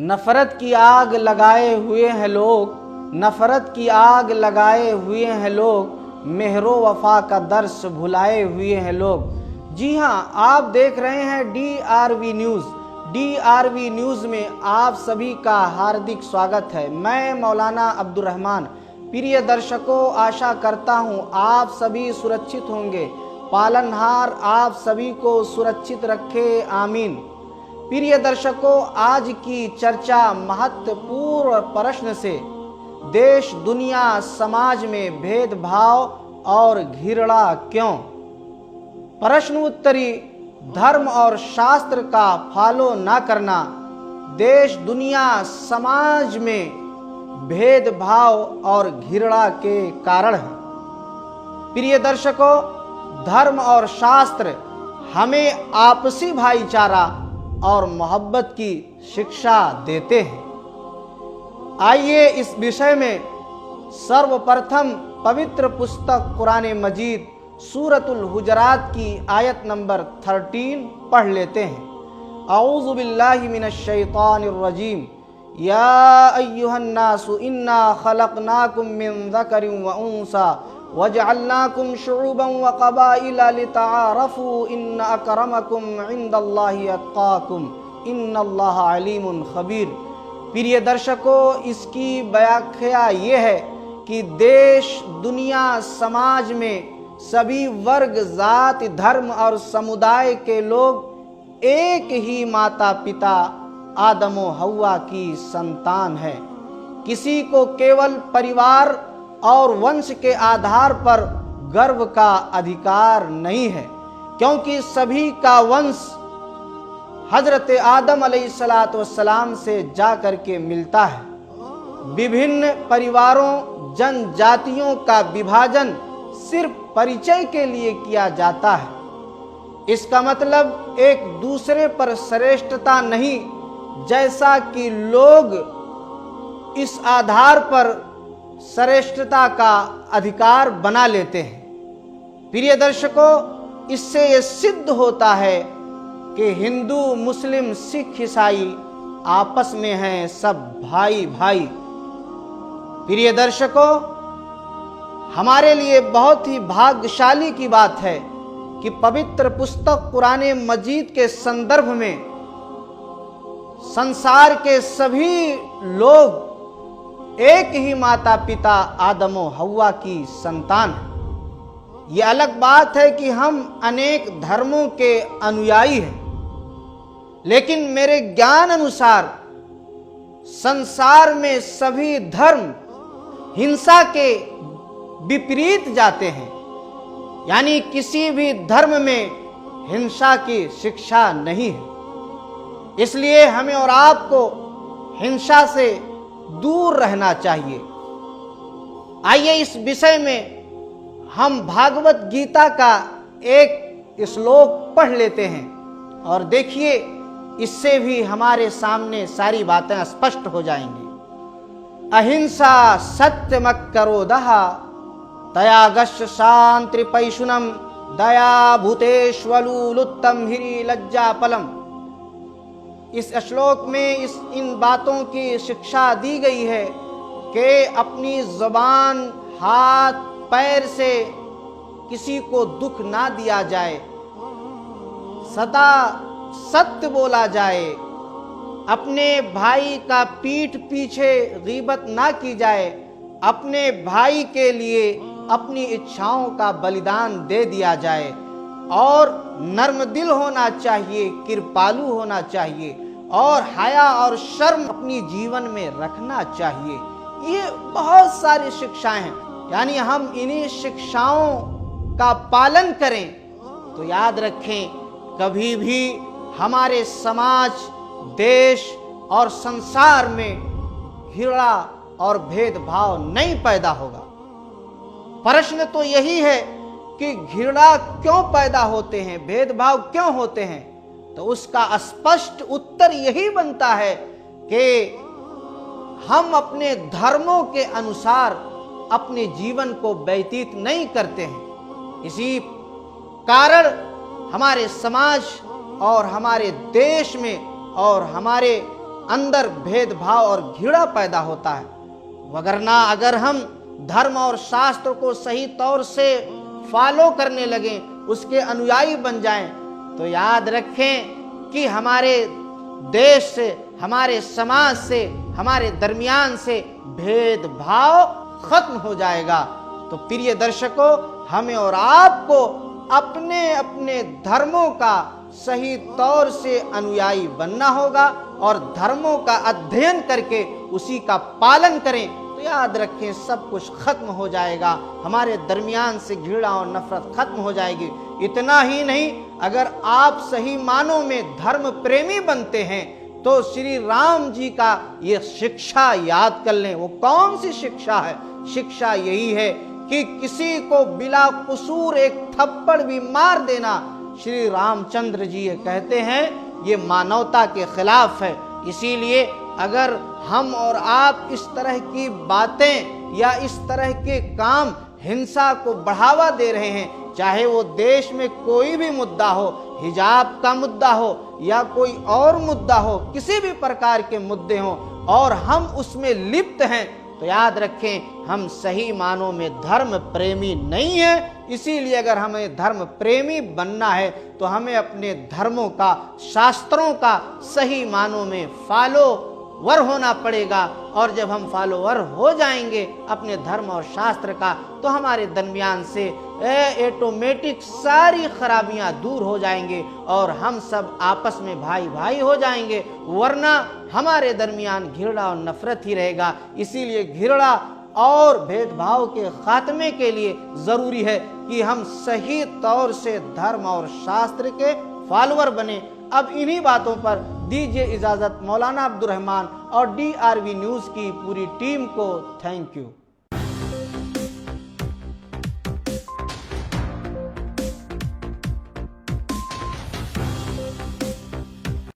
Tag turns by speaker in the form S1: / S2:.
S1: नफरत की आग लगाए हुए हैं लोग, नफरत की आग लगाए हुए हैं लोग, मेहरो वफा का दर्स भुलाए हुए हैं लोग। जी हाँ, आप देख रहे हैं DRV न्यूज़। DRV न्यूज़ में आप सभी का हार्दिक स्वागत है। मैं मौलाना अब्दुल रहमान। प्रिय दर्शकों, आशा करता हूँ आप सभी सुरक्षित होंगे। पालनहार आप सभी को सुरक्षित रखे, आमीन। प्रिय दर्शकों, आज की चर्चा महत्वपूर्ण प्रश्न से देश दुनिया समाज में भेदभाव और घृणा क्यों। प्रश्न उत्तरी धर्म और शास्त्र का फॉलो न करना देश दुनिया समाज में भेदभाव और घृणा के कारण है। प्रिय दर्शकों, धर्म और शास्त्र हमें आपसी भाईचारा और मोहब्बत की शिक्षा देते हैं। आइए इस विषय में सर्वप्रथम पवित्र पुस्तक कुरान मजीद सूरतुल हुजरात की आयत नंबर 13 पढ़ लेते हैं। औज़ु बिल्लाहि मिनश शैतानिर रजीम। या अय्युहन्नासु इन्ना खलक़नाकुम मिन ज़करिन व उन्सा वजअलनाकुम शुऊबन व क़बाइला लितआरफ़ू इन्न अकरमकुम इंदल्लाहि अत्क़ाकुम इन्नल्लाहा अलीमुन ख़बीर। प्रिय दर्शकों, इसकी व्याख्या ये है कि देश दुनिया समाज में सभी वर्ग, जाति, धर्म और समुदाय के लोग एक ही माता पिता आदम व हव्वा की संतान है। किसी को केवल परिवार और वंश के आधार पर गर्व का अधिकार नहीं है, क्योंकि सभी का वंश हजरत आदम अलैहिस्सलातु वस्सलाम से जा करके मिलता है। विभिन्न परिवारों, जनजातियों का विभाजन सिर्फ परिचय के लिए किया जाता है। इसका मतलब एक दूसरे पर श्रेष्ठता नहीं, जैसा कि लोग इस आधार पर श्रेष्ठता का अधिकार बना लेते हैं। प्रिय दर्शकों, इससे ये सिद्ध होता है कि हिंदू, मुस्लिम, सिख, ईसाई आपस में हैं सब भाई भाई। प्रिय दर्शकों, हमारे लिए बहुत ही भाग्यशाली की बात है कि पवित्र पुस्तक कुरान मजीद के संदर्भ में संसार के सभी लोग एक ही माता पिता आदम व हव्वा की संतान हैं। ये अलग बात है कि हम अनेक धर्मों के अनुयायी हैं, लेकिन मेरे ज्ञान अनुसार संसार में सभी धर्म हिंसा के विपरीत जाते हैं, यानी किसी भी धर्म में हिंसा की शिक्षा नहीं है। इसलिए हमें और आपको हिंसा से दूर रहना चाहिए। आइए इस विषय में हम भागवत गीता का एक श्लोक पढ़ लेते हैं और देखिए, इससे भी हमारे सामने सारी बातें स्पष्ट हो जाएंगी। अहिंसा सत्यमक्करोदः तयागश्च शांतिपैशुनम दया भूतेष्वलुलुत्तम हिरी लज्जापलम। इस श्लोक में इन बातों की शिक्षा दी गई है कि अपनी जुबान, हाथ, पैर से किसी को दुख ना दिया जाए, सदा सत्य बोला जाए, अपने भाई का पीठ पीछे गीबत ना की जाए, अपने भाई के लिए अपनी इच्छाओं का बलिदान दे दिया जाए, और नर्म दिल होना चाहिए, कृपालु होना चाहिए, और हया और शर्म अपनी जीवन में रखना चाहिए। ये बहुत सारी शिक्षाएं हैं, यानी हम इन्हीं शिक्षाओं का पालन करें तो याद रखें, कभी भी हमारे समाज, देश और संसार में घृणा और भेदभाव नहीं पैदा होगा। प्रश्न तो यही है कि घृणा क्यों पैदा होते हैं, भेदभाव क्यों होते हैं, तो उसका स्पष्ट उत्तर यही बनता है कि हम अपने धर्मों के अनुसार अपने जीवन को व्यतीत नहीं करते हैं। इसी कारण हमारे समाज और हमारे देश में और हमारे अंदर भेदभाव और घृणा पैदा होता है। वगरना अगर हम धर्म और शास्त्र को सही तौर से फॉलो करने लगें, उसके अनुयायी बन जाएं, तो याद रखें कि हमारे देश से, हमारे समाज से, हमारे दरमियान से भेदभाव खत्म हो जाएगा। तो प्रिय दर्शकों, हमें और आपको अपने अपने धर्मों का सही तौर से अनुयायी बनना होगा और धर्मों का अध्ययन करके उसी का पालन करें, तो याद रखें सब कुछ खत्म हो जाएगा। हमारे दरमियान से घृणा और नफरत खत्म हो जाएगी। इतना ही नहीं, अगर आप सही मानों में धर्म प्रेमी बनते हैं तो श्री राम जी का ये शिक्षा याद कर लें। वो कौन सी शिक्षा है? शिक्षा यही है कि किसी को बिला कसूर एक थप्पड़ भी मार देना, श्री रामचंद्र जी ये कहते हैं, ये मानवता के खिलाफ है। इसीलिए अगर हम और आप इस तरह की बातें या इस तरह के काम हिंसा को बढ़ावा दे रहे हैं, चाहे वो देश में कोई भी मुद्दा हो, हिजाब का मुद्दा हो या कोई और मुद्दा हो, किसी भी प्रकार के मुद्दे हो, और हम उसमें लिप्त हैं, तो याद रखें हम सही मानों में धर्म प्रेमी नहीं है। इसीलिए अगर हमें धर्म प्रेमी बनना है तो हमें अपने धर्मों का, शास्त्रों का सही मानों में फॉलोवर होना पड़ेगा। और जब हम फॉलोवर हो जाएंगे अपने धर्म और शास्त्र का, तो हमारे दरमियान से ऑटोमेटिक सारी खराबियां दूर हो जाएंगे और हम सब आपस में भाई भाई हो जाएंगे। वरना हमारे दरमियान घृणा और नफरत ही रहेगा। इसीलिए घृणा और भेदभाव के खात्मे के लिए जरूरी है कि हम सही तौर से धर्म और शास्त्र के फॉलोअर बने। अब इन्हीं बातों पर दीजिए इजाजत। मौलाना अब्दुल रहमान और DRV न्यूज़ की पूरी टीम को थैंक यू।